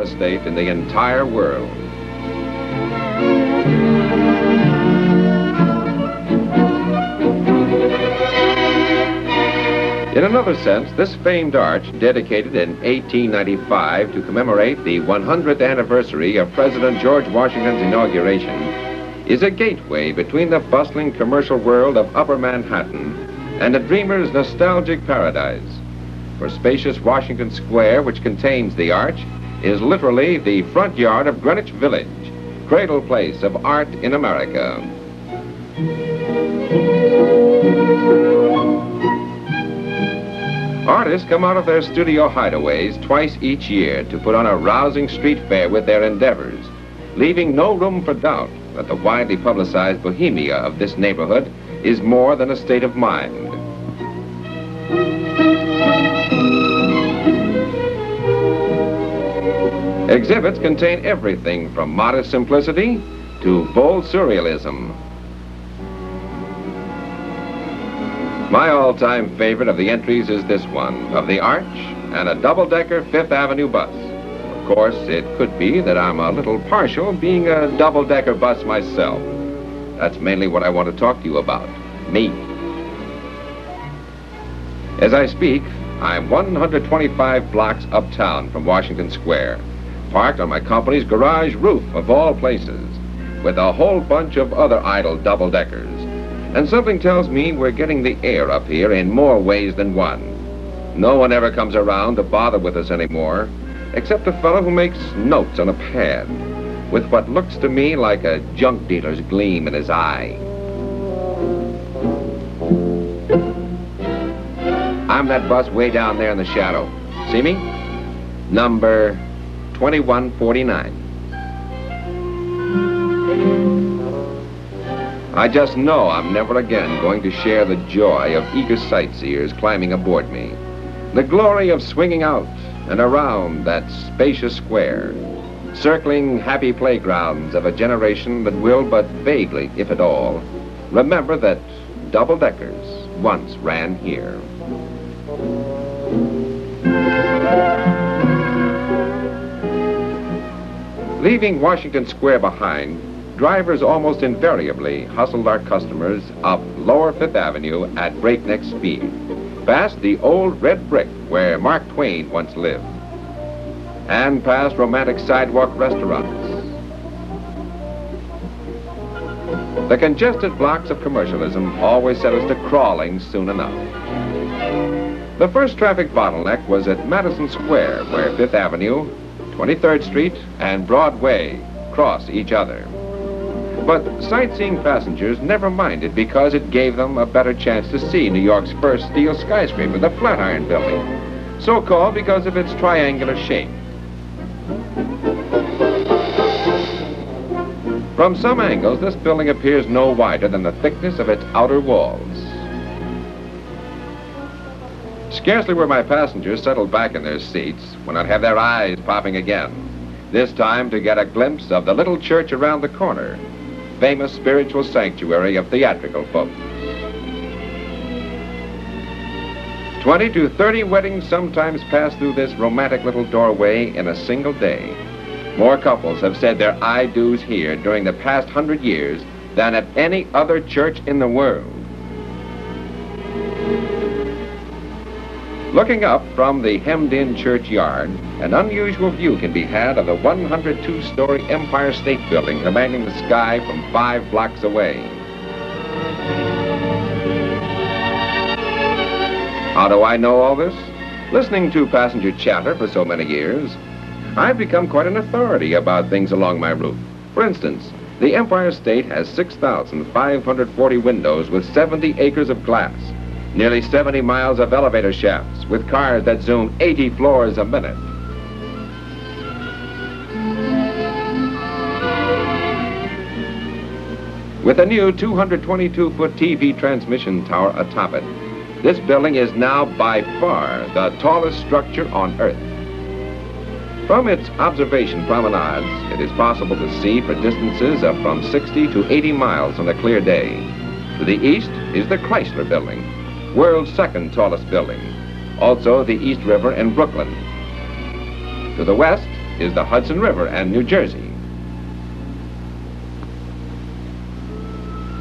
estate in the entire world. In another sense, this famed arch, dedicated in 1895 to commemorate the 100th anniversary of President George Washington's inauguration, is a gateway between the bustling commercial world of Upper Manhattan and a dreamer's nostalgic paradise. For spacious Washington Square, which contains the arch, is literally the front yard of Greenwich Village, cradle place of art in America. Artists come out of their studio hideaways twice each year to put on a rousing street fair with their endeavors, leaving no room for doubt that the widely publicized bohemia of this neighborhood is more than a state of mind. Exhibits contain everything from modest simplicity to bold surrealism. My all-time favorite of the entries is this one, of the arch and a double-decker Fifth Avenue bus. Of course, it could be that I'm a little partial, being a double-decker bus myself. That's mainly what I want to talk to you about, me. As I speak, I'm 125 blocks uptown from Washington Square, parked on my company's garage roof of all places, with a whole bunch of other idle double-deckers. And something tells me we're getting the air up here in more ways than one. No one ever comes around to bother with us anymore, except a fellow who makes notes on a pad, with what looks to me like a junk dealer's gleam in his eye. I'm that bus way down there in the shadow. See me? Number 2149. I just know I'm never again going to share the joy of eager sightseers climbing aboard me, the glory of swinging out and around that spacious square, circling happy playgrounds of a generation that will but vaguely, if at all, remember that double-deckers once ran here. Leaving Washington Square behind, drivers almost invariably hustled our customers up Lower Fifth Avenue at breakneck speed, past the old red brick where Mark Twain once lived, and past romantic sidewalk restaurants. The congested blocks of commercialism always set us to crawling soon enough. The first traffic bottleneck was at Madison Square, where Fifth Avenue, 23rd Street, and Broadway cross each other. But sightseeing passengers never minded because it gave them a better chance to see New York's first steel skyscraper, the Flatiron Building, so called because of its triangular shape. From some angles, this building appears no wider than the thickness of its outer walls. Scarcely were my passengers settled back in their seats when I'd have their eyes popping again, this time to get a glimpse of the little church around the corner, famous spiritual sanctuary of theatrical folks. 20 to 30 weddings sometimes pass through this romantic little doorway in a single day. More couples have said their I-do's here during the past 100 years than at any other church in the world. Looking up from the hemmed-in churchyard, an unusual view can be had of the 102-story Empire State Building commanding the sky from 5 blocks away. How do I know all this? Listening to passenger chatter for so many years, I've become quite an authority about things along my route. For instance, the Empire State has 6,540 windows with 70 acres of glass, nearly 70 miles of elevator shafts with cars that zoom 80 floors a minute. With a new 222-foot TV transmission tower atop it, this building is now by far the tallest structure on Earth. From its observation promenades, it is possible to see for distances of from 60 to 80 miles on a clear day. To the east is the Chrysler Building, world's second tallest building, also the East River in Brooklyn. To the west, is the Hudson River and New Jersey.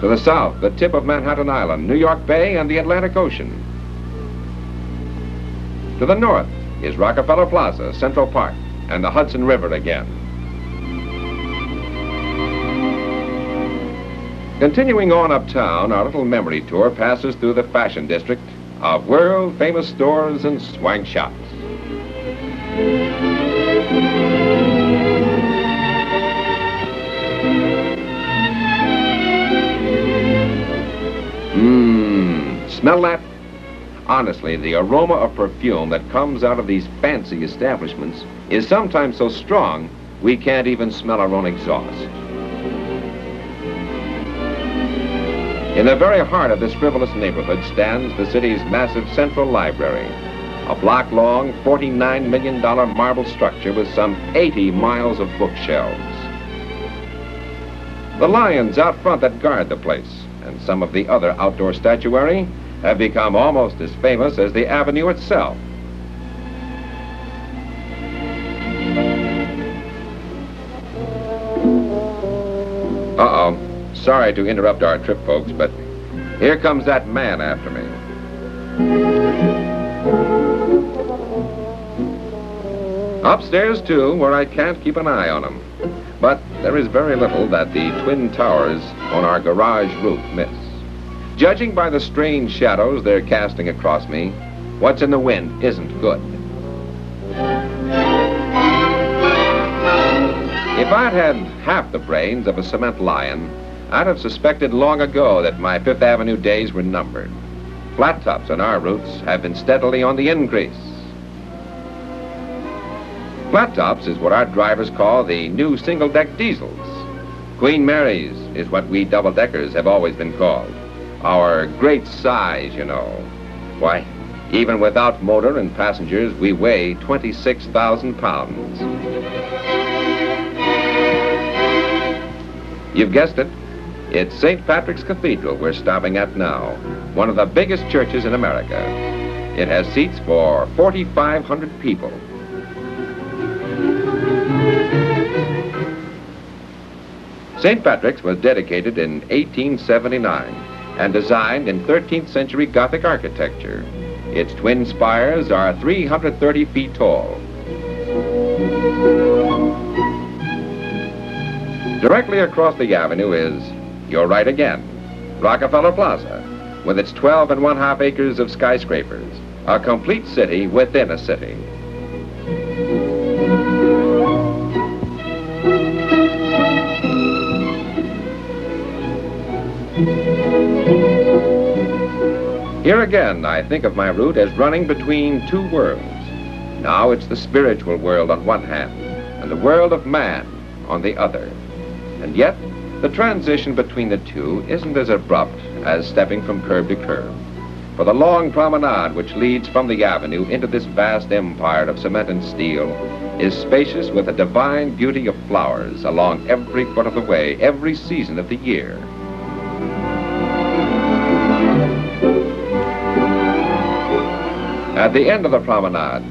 To the south, the tip of Manhattan Island, New York Bay, and the Atlantic Ocean. To the north is Rockefeller Plaza, Central Park, and the Hudson River again. Continuing on uptown, our little memory tour passes through the fashion district of world-famous stores and swank shops. Smell that? Honestly, the aroma of perfume that comes out of these fancy establishments is sometimes so strong we can't even smell our own exhaust. In the very heart of this frivolous neighborhood stands the city's massive Central Library, a block-long, $49 million marble structure with some 80 miles of bookshelves. The lions out front that guard the place, and some of the other outdoor statuary, have become almost as famous as the avenue itself. Uh-oh. Sorry to interrupt our trip, folks, but here comes that man after me. Upstairs, too, where I can't keep an eye on him. But there is very little that the twin towers on our garage roof miss. Judging by the strange shadows they're casting across me, what's in the wind isn't good. If I'd had half the brains of a cement lion, I'd have suspected long ago that my Fifth Avenue days were numbered. Flat tops on our routes have been steadily on the increase. Flat tops is what our drivers call the new single-deck diesels. Queen Mary's is what we double-deckers have always been called. Our great size, you know. Why, even without motor and passengers, we weigh 26,000 pounds. You've guessed it. It's St. Patricks Cathedral we're stopping at now, one of the biggest churches in America. It has seats for 4,500 people. St. Patrick's was dedicated in 1879 and designed in 13th century Gothic architecture. Its twin spires are 330 feet tall. Directly across the avenue is, you're right again, Rockefeller Plaza, with its 12 1/2 acres of skyscrapers, a complete city within a city. Here again, I think of my route as running between two worlds. Now it's the spiritual world on one hand, and the world of man on the other. And yet, the transition between the two isn't as abrupt as stepping from curb to curb. For the long promenade which leads from the avenue into this vast empire of cement and steel is spacious with a divine beauty of flowers along every foot of the way, every season of the year. At the end of the promenade,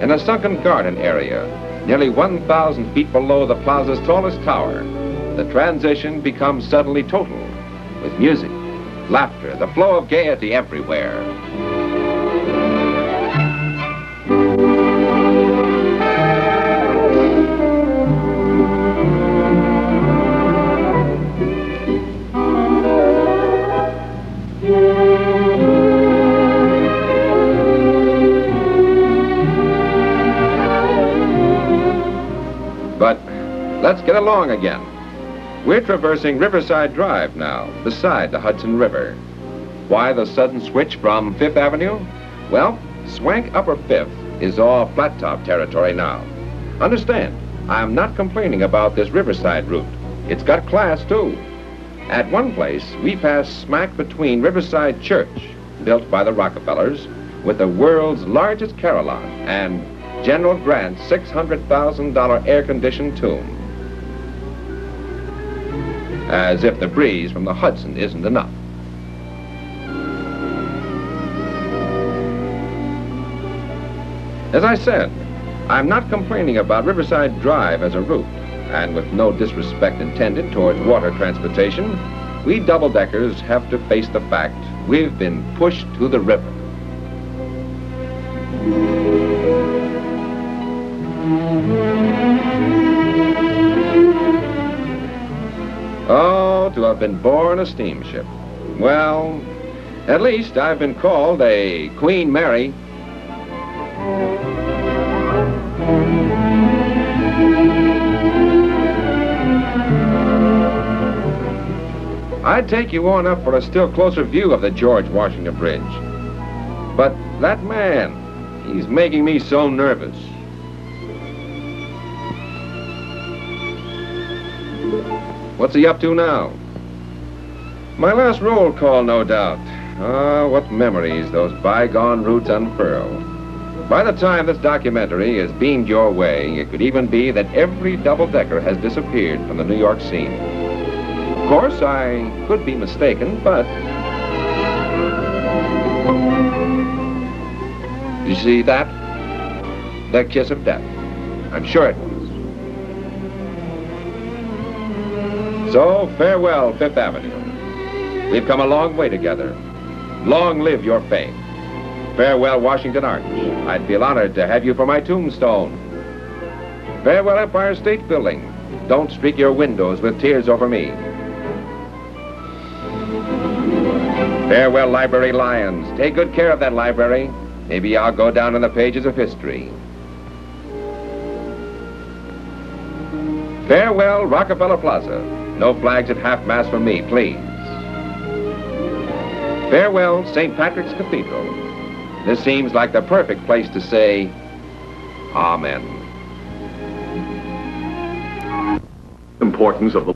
in a sunken garden area, nearly 1,000 feet below the plaza's tallest tower, the transition becomes suddenly total, with music, laughter, the flow of gaiety everywhere. But let's get along again. We're traversing Riverside Drive now, beside the Hudson River. Why the sudden switch from Fifth Avenue? Well, swank Upper Fifth is all flat-top territory now. Understand, I'm not complaining about this Riverside route. It's got class, too. At one place, we pass smack between Riverside Church, built by the Rockefellers, with the world's largest carillon, and General Grant's $600,000 air-conditioned tomb. As if the breeze from the Hudson isn't enough. As I said, I'm not complaining about Riverside Drive as a route, and with no disrespect intended towards water transportation, we double-deckers have to face the fact we've been pushed to the river. Oh, to have been born a steamship. Well, at least I've been called a Queen Mary. I'd take you on up for a still closer view of the George Washington Bridge. But that man, he's making me so nervous. What's he up to now? My last roll call, no doubt. Ah, what memories those bygone routes unfurl. By the time this documentary is beamed your way, it could even be that every double-decker has disappeared from the New York scene. Of course, I could be mistaken, but... You see that? The kiss of death. I'm sure it was. So, farewell, Fifth Avenue. We've come a long way together. Long live your fame. Farewell, Washington Arch. I'd feel honored to have you for my tombstone. Farewell, Empire State Building. Don't streak your windows with tears over me. Farewell, Library Lions. Take good care of that library. Maybe I'll go down in the pages of history. Farewell, Rockefeller Plaza. No flags at half-mast for me, please. Farewell, St. Patricks Cathedral. This seems like the perfect place to say, Amen. Importance of the